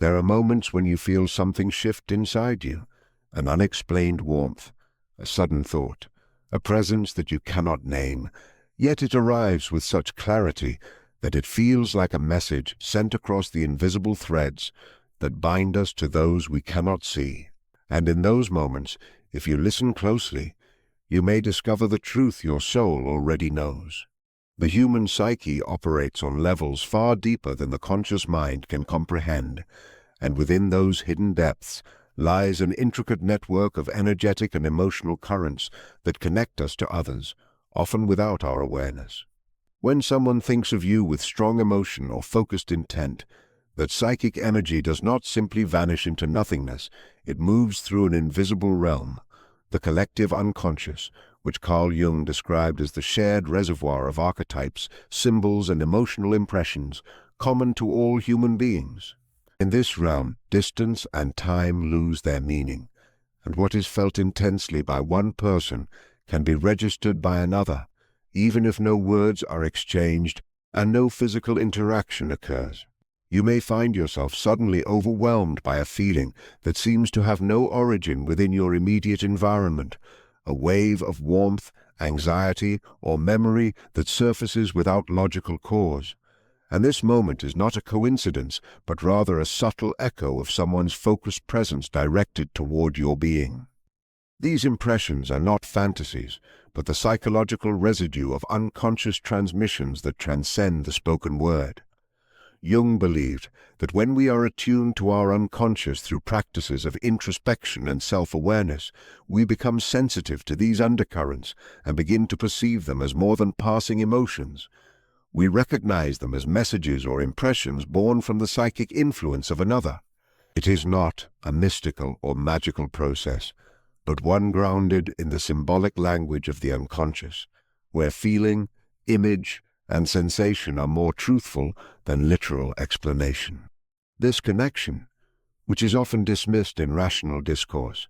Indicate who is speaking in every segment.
Speaker 1: There are moments when you feel something shift inside you, an unexplained warmth, a sudden thought, a presence that you cannot name, yet it arrives with such clarity that it feels like a message sent across the invisible threads that bind us to those we cannot see. And in those moments, if you listen closely, you may discover the truth your soul already knows. The human psyche operates on levels far deeper than the conscious mind can comprehend, and within those hidden depths lies an intricate network of energetic and emotional currents that connect us to others, often without our awareness. When someone thinks of you with strong emotion or focused intent, that psychic energy does not simply vanish into nothingness, it moves through an invisible realm, the collective unconscious, which Carl Jung described as the shared reservoir of archetypes, symbols, and emotional impressions common to all human beings. In this realm, distance and time lose their meaning, and what is felt intensely by one person can be registered by another, even if no words are exchanged and no physical interaction occurs. You may find yourself suddenly overwhelmed by a feeling that seems to have no origin within your immediate environment, a wave of warmth, anxiety, or memory that surfaces without logical cause. And this moment is not a coincidence, but rather a subtle echo of someone's focused presence directed toward your being. These impressions are not fantasies, but the psychological residue of unconscious transmissions that transcend the spoken word. Jung believed that when we are attuned to our unconscious through practices of introspection and self-awareness, we become sensitive to these undercurrents and begin to perceive them as more than passing emotions. We recognize them as messages or impressions born from the psychic influence of another. It is not a mystical or magical process, but one grounded in the symbolic language of the unconscious, where feeling, image, and sensation are more truthful than literal explanation. This connection, which is often dismissed in rational discourse,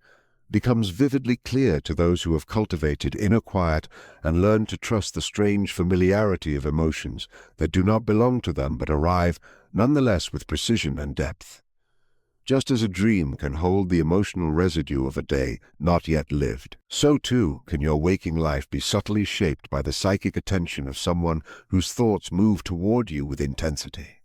Speaker 1: becomes vividly clear to those who have cultivated inner quiet and learned to trust the strange familiarity of emotions that do not belong to them but arrive nonetheless with precision and depth. Just as a dream can hold the emotional residue of a day not yet lived, so too can your waking life be subtly shaped by the psychic attention of someone whose thoughts move toward you with intensity.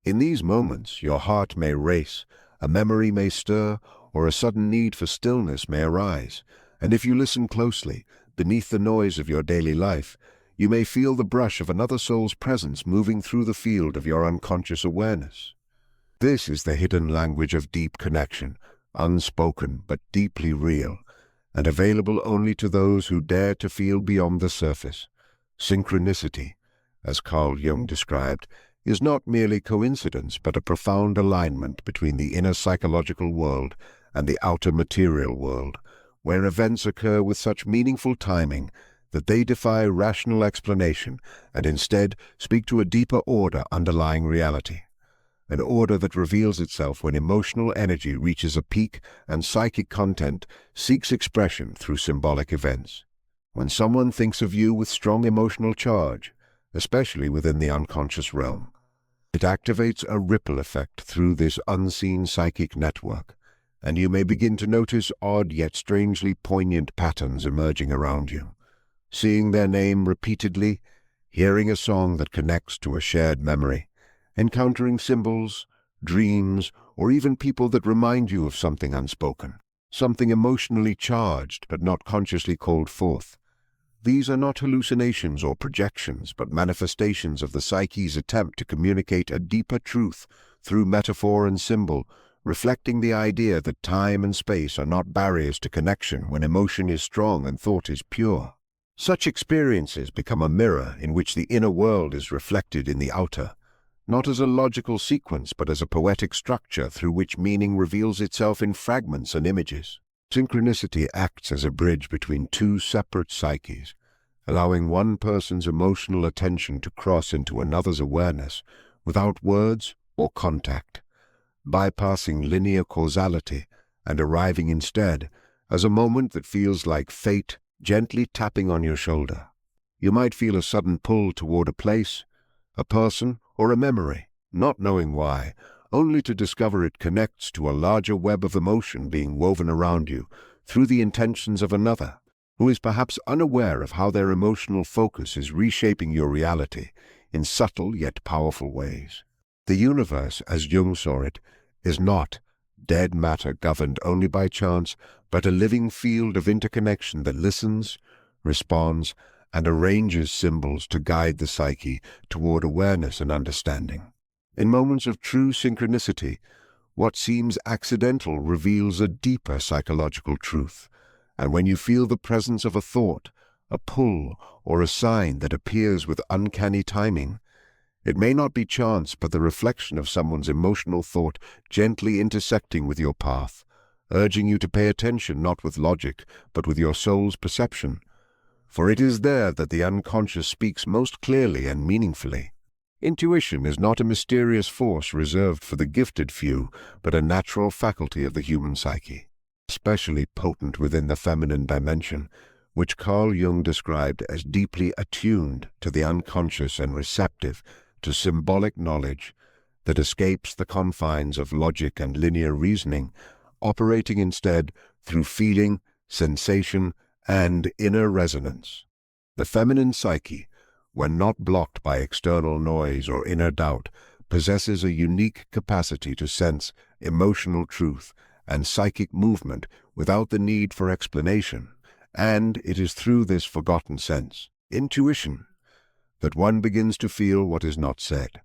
Speaker 1: In these moments, your heart may race, a memory may stir, or a sudden need for stillness may arise, and if you listen closely, beneath the noise of your daily life, you may feel the brush of another soul's presence moving through the field of your unconscious awareness. This is the hidden language of deep connection, unspoken but deeply real, and available only to those who dare to feel beyond the surface. Synchronicity, as Carl Jung described, is not merely coincidence but a profound alignment between the inner psychological world and the outer material world, where events occur with such meaningful timing that they defy rational explanation and instead speak to a deeper order underlying reality. An order that reveals itself when emotional energy reaches a peak and psychic content seeks expression through symbolic events. When someone thinks of you with strong emotional charge, especially within the unconscious realm, it activates a ripple effect through this unseen psychic network, and you may begin to notice odd yet strangely poignant patterns emerging around you. Seeing their name repeatedly, hearing a song that connects to a shared memory, encountering symbols, dreams, or even people that remind you of something unspoken, something emotionally charged but not consciously called forth. These are not hallucinations or projections, but manifestations of the psyche's attempt to communicate a deeper truth through metaphor and symbol, reflecting the idea that time and space are not barriers to connection when emotion is strong and thought is pure. Such experiences become a mirror in which the inner world is reflected in the outer, not as a logical sequence but as a poetic structure through which meaning reveals itself in fragments and images. Synchronicity acts as a bridge between two separate psyches, allowing one person's emotional attention to cross into another's awareness without words or contact, bypassing linear causality and arriving instead as a moment that feels like fate gently tapping on your shoulder. You might feel a sudden pull toward a place, a person, or a memory, not knowing why, only to discover it connects to a larger web of emotion being woven around you through the intentions of another, who is perhaps unaware of how their emotional focus is reshaping your reality in subtle yet powerful ways. The universe, as Jung saw it, is not dead matter governed only by chance, but a living field of interconnection that listens, responds, and arranges symbols to guide the psyche toward awareness and understanding. In moments of true synchronicity, what seems accidental reveals a deeper psychological truth, and when you feel the presence of a thought, a pull, or a sign that appears with uncanny timing, it may not be chance but the reflection of someone's emotional thought gently intersecting with your path, urging you to pay attention not with logic but with your soul's perception. For it is there that the unconscious speaks most clearly and meaningfully. Intuition is not a mysterious force reserved for the gifted few, but a natural faculty of the human psyche, especially potent within the feminine dimension, which Carl Jung described as deeply attuned to the unconscious and receptive to symbolic knowledge that escapes the confines of logic and linear reasoning, operating instead through feeling, sensation, and inner resonance. The feminine psyche, when not blocked by external noise or inner doubt, possesses a unique capacity to sense emotional truth and psychic movement without the need for explanation, and it is through this forgotten sense, intuition, that one begins to feel what is not said,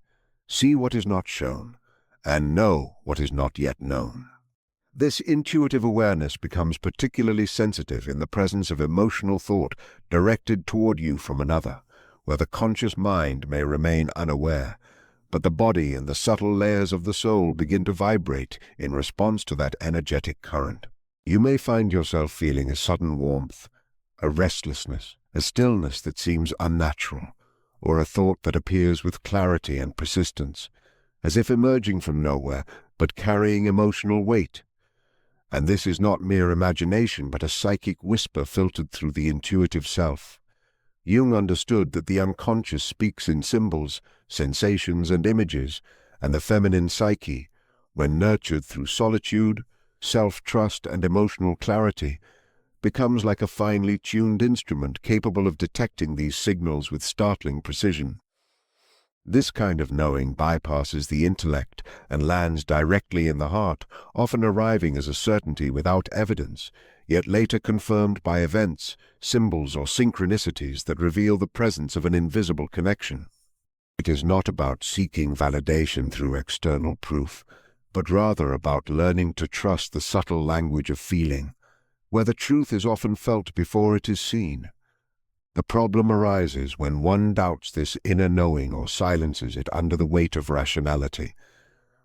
Speaker 1: see what is not shown, and know what is not yet known. This intuitive awareness becomes particularly sensitive in the presence of emotional thought directed toward you from another, where the conscious mind may remain unaware, but the body and the subtle layers of the soul begin to vibrate in response to that energetic current. You may find yourself feeling a sudden warmth, a restlessness, a stillness that seems unnatural, or a thought that appears with clarity and persistence, as if emerging from nowhere, but carrying emotional weight. And this is not mere imagination, but a psychic whisper filtered through the intuitive self. Jung understood that the unconscious speaks in symbols, sensations, and images, and the feminine psyche, when nurtured through solitude, self-trust, and emotional clarity, becomes like a finely tuned instrument capable of detecting these signals with startling precision. This kind of knowing bypasses the intellect and lands directly in the heart, often arriving as a certainty without evidence, yet later confirmed by events, symbols, or synchronicities that reveal the presence of an invisible connection. It is not about seeking validation through external proof, but rather about learning to trust the subtle language of feeling, where the truth is often felt before it is seen. The problem arises when one doubts this inner knowing or silences it under the weight of rationality,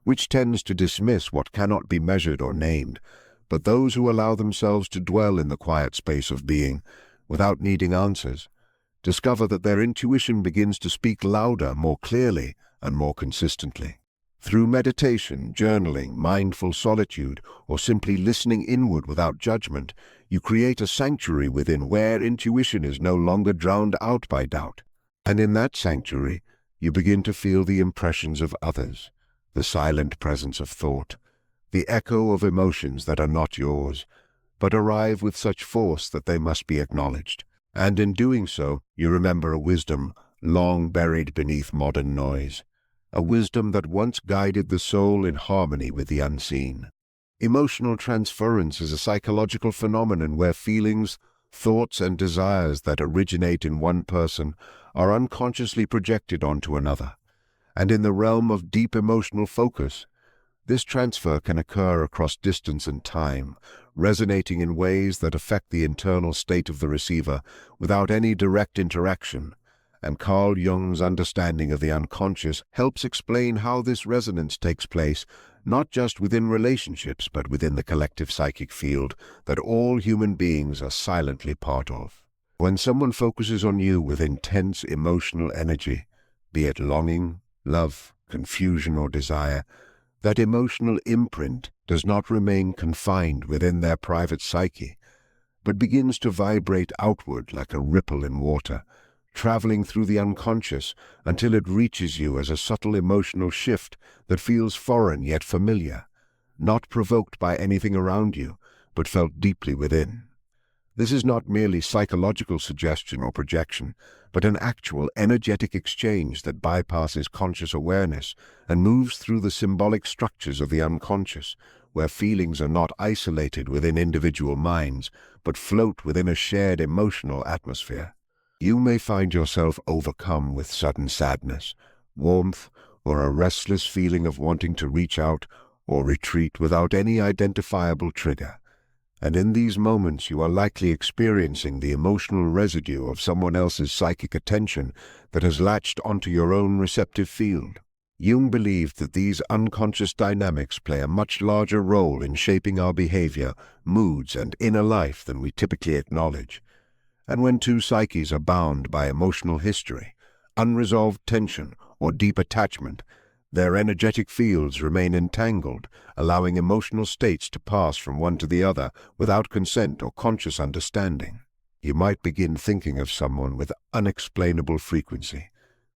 Speaker 1: which tends to dismiss what cannot be measured or named, but those who allow themselves to dwell in the quiet space of being, without needing answers, discover that their intuition begins to speak louder, more clearly, and more consistently. Through meditation, journaling, mindful solitude, or simply listening inward without judgment, you create a sanctuary within where intuition is no longer drowned out by doubt. And in that sanctuary, you begin to feel the impressions of others, the silent presence of thought, the echo of emotions that are not yours, but arrive with such force that they must be acknowledged. And in doing so, you remember a wisdom long buried beneath modern noise, a wisdom that once guided the soul in harmony with the unseen. Emotional transference is a psychological phenomenon where feelings, thoughts, and desires that originate in one person are unconsciously projected onto another. And in the realm of deep emotional focus, this transfer can occur across distance and time, resonating in ways that affect the internal state of the receiver without any direct interaction. And Carl Jung's understanding of the unconscious helps explain how this resonance takes place, not just within relationships, but within the collective psychic field that all human beings are silently part of. When someone focuses on you with intense emotional energy, be it longing, love, confusion, or desire, that emotional imprint does not remain confined within their private psyche, but begins to vibrate outward like a ripple in water, traveling through the unconscious until it reaches you as a subtle emotional shift that feels foreign yet familiar, not provoked by anything around you, but felt deeply within. This is not merely psychological suggestion or projection, but an actual energetic exchange that bypasses conscious awareness and moves through the symbolic structures of the unconscious, where feelings are not isolated within individual minds, but float within a shared emotional atmosphere. You may find yourself overcome with sudden sadness, warmth, or a restless feeling of wanting to reach out or retreat without any identifiable trigger. And in these moments you are likely experiencing the emotional residue of someone else's psychic attention that has latched onto your own receptive field. Jung believed that these unconscious dynamics play a much larger role in shaping our behavior, moods, and inner life than we typically acknowledge. And when two psyches are bound by emotional history, unresolved tension, or deep attachment, their energetic fields remain entangled, allowing emotional states to pass from one to the other without consent or conscious understanding. You might begin thinking of someone with unexplainable frequency,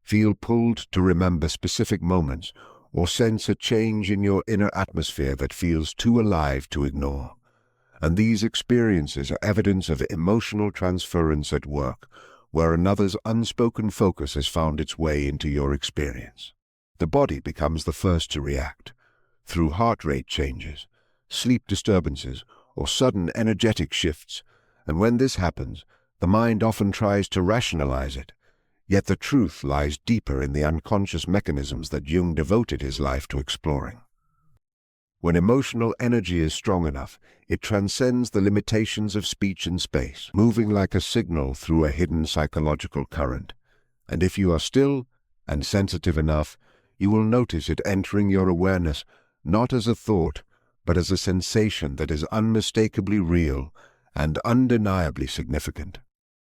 Speaker 1: feel pulled to remember specific moments, or sense a change in your inner atmosphere that feels too alive to ignore. And these experiences are evidence of emotional transference at work, where another's unspoken focus has found its way into your experience. The body becomes the first to react, through heart rate changes, sleep disturbances, or sudden energetic shifts, and when this happens, the mind often tries to rationalize it. Yet the truth lies deeper in the unconscious mechanisms that Jung devoted his life to exploring. When emotional energy is strong enough, it transcends the limitations of speech and space, moving like a signal through a hidden psychological current. And if you are still and sensitive enough, you will notice it entering your awareness not as a thought, but as a sensation that is unmistakably real and undeniably significant.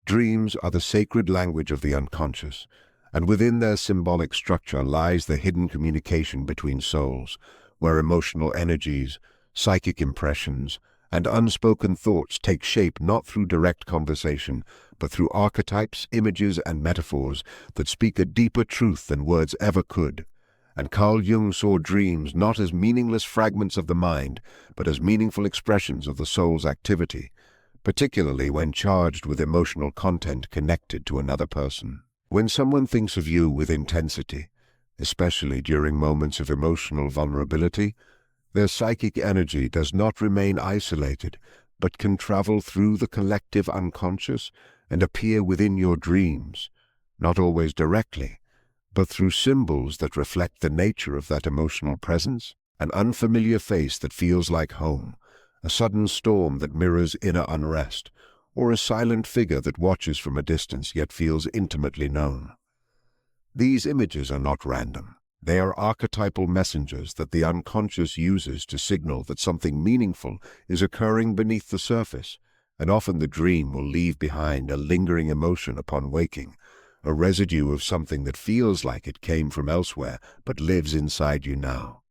Speaker 1: Dreams are the sacred language of the unconscious, and within their symbolic structure lies the hidden communication between souls, where emotional energies, psychic impressions, and unspoken thoughts take shape not through direct conversation, but through archetypes, images, and metaphors that speak a deeper truth than words ever could. And Carl Jung saw dreams not as meaningless fragments of the mind, but as meaningful expressions of the soul's activity, particularly when charged with emotional content connected to another person. When someone thinks of you with intensity, especially during moments of emotional vulnerability, their psychic energy does not remain isolated, but can travel through the collective unconscious and appear within your dreams, not always directly, but through symbols that reflect the nature of that emotional presence, an unfamiliar face that feels like home, a sudden storm that mirrors inner unrest, or a silent figure that watches from a distance yet feels intimately known. These images are not random. They are archetypal messengers that the unconscious uses to signal that something meaningful is occurring beneath the surface, and often the dream will leave behind a lingering emotion upon waking, a residue of something that feels like it came from elsewhere but lives inside you now.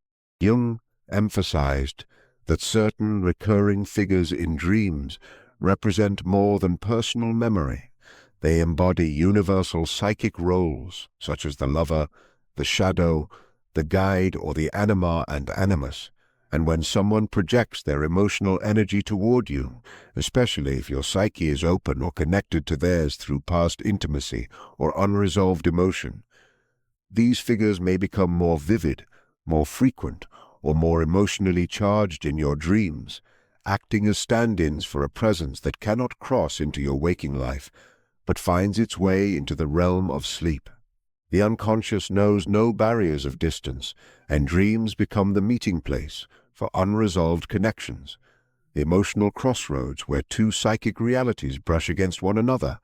Speaker 1: Jung emphasized that certain recurring figures in dreams represent more than personal memory. They embody universal psychic roles, such as the lover, the shadow, the guide, or the anima and animus, and when someone projects their emotional energy toward you, especially if your psyche is open or connected to theirs through past intimacy or unresolved emotion, these figures may become more vivid, more frequent, or more emotionally charged in your dreams, acting as stand-ins for a presence that cannot cross into your waking life, but finds its way into the realm of sleep. The unconscious knows no barriers of distance, and dreams become the meeting place for unresolved connections, the emotional crossroads where two psychic realities brush against one another,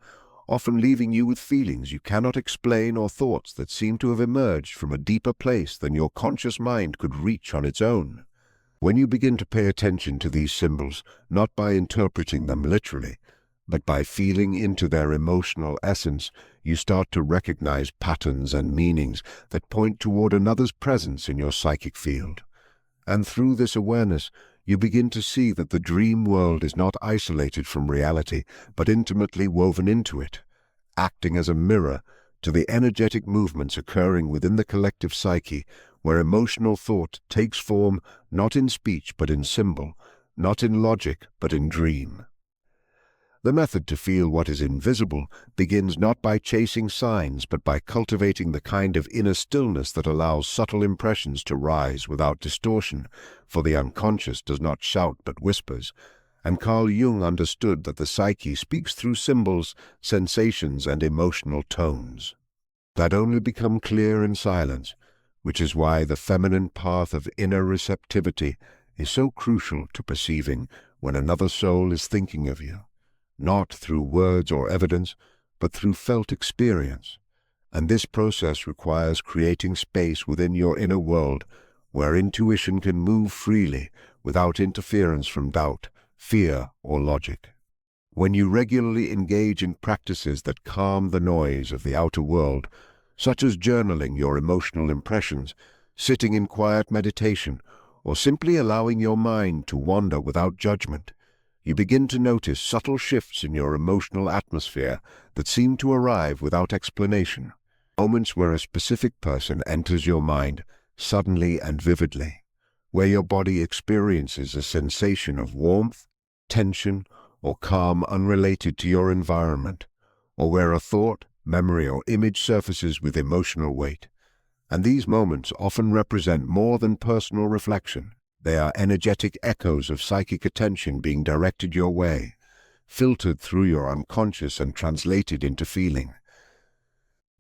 Speaker 1: often leaving you with feelings you cannot explain or thoughts that seem to have emerged from a deeper place than your conscious mind could reach on its own. When you begin to pay attention to these symbols, not by interpreting them literally, but by feeling into their emotional essence, you start to recognize patterns and meanings that point toward another's presence in your psychic field. And through this awareness, you begin to see that the dream world is not isolated from reality, but intimately woven into it, acting as a mirror to the energetic movements occurring within the collective psyche, where emotional thought takes form not in speech but in symbol, not in logic but in dream. The method to feel what is invisible begins not by chasing signs but by cultivating the kind of inner stillness that allows subtle impressions to rise without distortion, for the unconscious does not shout but whispers, and Carl Jung understood that the psyche speaks through symbols, sensations, and emotional tones that only become clear in silence, which is why the feminine path of inner receptivity is so crucial to perceiving when another soul is thinking of you, not through words or evidence, but through felt experience. And this process requires creating space within your inner world where intuition can move freely without interference from doubt, fear, or logic. When you regularly engage in practices that calm the noise of the outer world, such as journaling your emotional impressions, sitting in quiet meditation, or simply allowing your mind to wander without judgment, you begin to notice subtle shifts in your emotional atmosphere that seem to arrive without explanation, moments where a specific person enters your mind suddenly and vividly, where your body experiences a sensation of warmth, tension, or calm unrelated to your environment, or where a thought, memory, or image surfaces with emotional weight. And these moments often represent more than personal reflection. They are energetic echoes of psychic attention being directed your way, filtered through your unconscious and translated into feeling.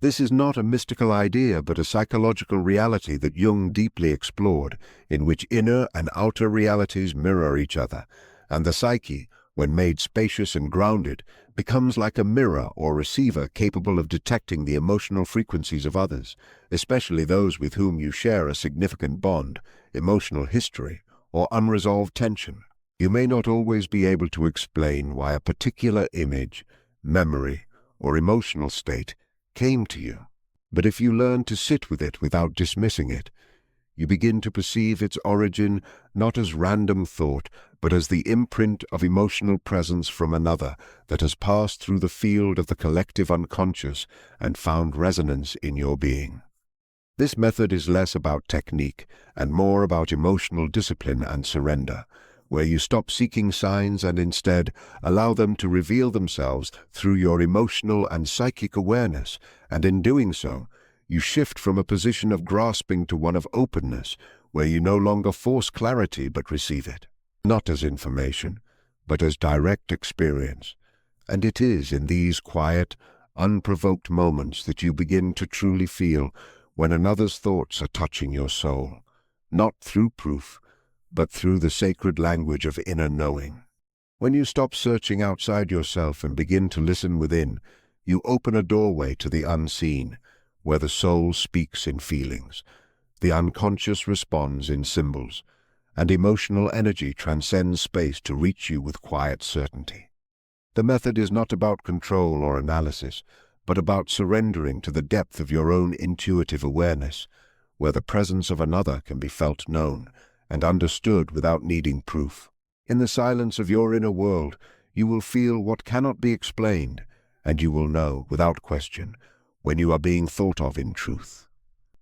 Speaker 1: This is not a mystical idea, but a psychological reality that Jung deeply explored, in which inner and outer realities mirror each other, and the psyche, when made spacious and grounded, becomes like a mirror or receiver capable of detecting the emotional frequencies of others, especially those with whom you share a significant bond, emotional history, or unresolved tension. You may not always be able to explain why a particular image, memory, or emotional state came to you, but if you learn to sit with it without dismissing it, you begin to perceive its origin not as random thought, but as the imprint of emotional presence from another that has passed through the field of the collective unconscious and found resonance in your being. This method is less about technique and more about emotional discipline and surrender, where you stop seeking signs and instead allow them to reveal themselves through your emotional and psychic awareness, and in doing so, you shift from a position of grasping to one of openness, where you no longer force clarity but receive it, not as information, but as direct experience. And it is in these quiet, unprovoked moments that you begin to truly feel when another's thoughts are touching your soul, not through proof, but through the sacred language of inner knowing. When you stop searching outside yourself and begin to listen within, you open a doorway to the unseen, where the soul speaks in feelings, the unconscious responds in symbols, and emotional energy transcends space to reach you with quiet certainty. The method is not about control or analysis, but about surrendering to the depth of your own intuitive awareness, where the presence of another can be felt known and understood without needing proof. In the silence of your inner world, you will feel what cannot be explained, and you will know, without question, when you are being thought of in truth.